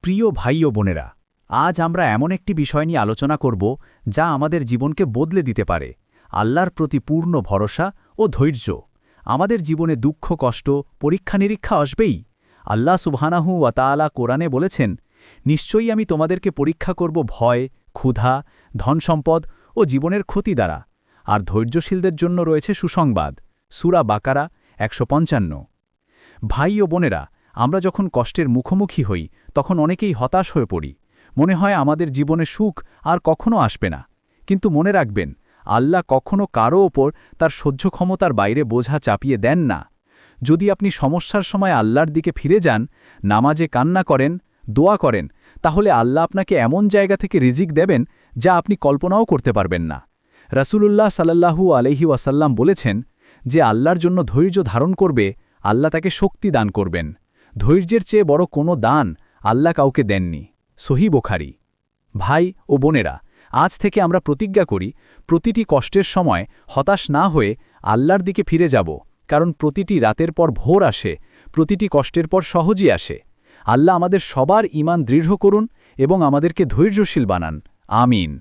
প্রিয় ভাই ও বোনেরা, আজ আমরা এমন একটি বিষয় নিয়ে আলোচনা করব যা আমাদের জীবনকে বদলে দিতে পারে। আল্লাহর প্রতি পূর্ণ ভরসা ও ধৈর্য। আমাদের জীবনে দুঃখ কষ্ট পরীক্ষা-নিরীক্ষা আসবেই। আল্লাহ সুবহানাহু ওয়া তাআলা কোরআনে বলেছেন, নিশ্চয়ই আমি তোমাদেরকে পরীক্ষা করব ভয়, ক্ষুধা, ধনসম্পদ ও জীবনের ক্ষতি দ্বারা। আর ধৈর্যশীলদের জন্য রয়েছে সুসংবাদ। সূরা বাকারা ১৫৫। ভাই ও বোনেরা, আমরা যখন কষ্টের মুখোমুখি হই তখন অনেকেই হতাশ হয়ে পড়ি। মনে হয় আমাদের জীবনে সুখ আর কখনো আসবে না। কিন্তু মনে রাখবেন, আল্লাহ কখনো কারও ওপর তার সহ্য ক্ষমতার বাইরে বোঝা চাপিয়ে দেন না। যদি আপনি সমস্যার সময় আল্লাহর দিকে ফিরে যান, নামাজে কান্না করেন, দোয়া করেন, তাহলে আল্লাহ আপনাকে এমন জায়গা থেকে রিজিক দেবেন যা আপনি কল্পনাও করতে পারবেন না। রাসূলুল্লাহ সাল্লাল্লাহু আলাইহি ওয়াসাল্লাম বলেছেন, যে আল্লাহর জন্য ধৈর্য ধারণ করবে, আল্লাহ তাকে শক্তি দান করবেন। ধৈর্যের চেয়ে বড় কোনো দান আল্লাহ কাউকে দেননি। সহিহ বুখারী। ভাই ও বোনেরা, আজ থেকে আমরা প্রতিজ্ঞা করি, প্রতিটি কষ্টের সময় হতাশ না হয়ে আল্লাহর দিকে ফিরে যাব, কারণ প্রতিটি রাতের পর ভোর আসে, প্রতিটি কষ্টের পর সহজই আসে। আল্লাহ আমাদের সবার ঈমান দৃঢ় করুন এবং আমাদেরকে ধৈর্যশীল বানান। আমিন।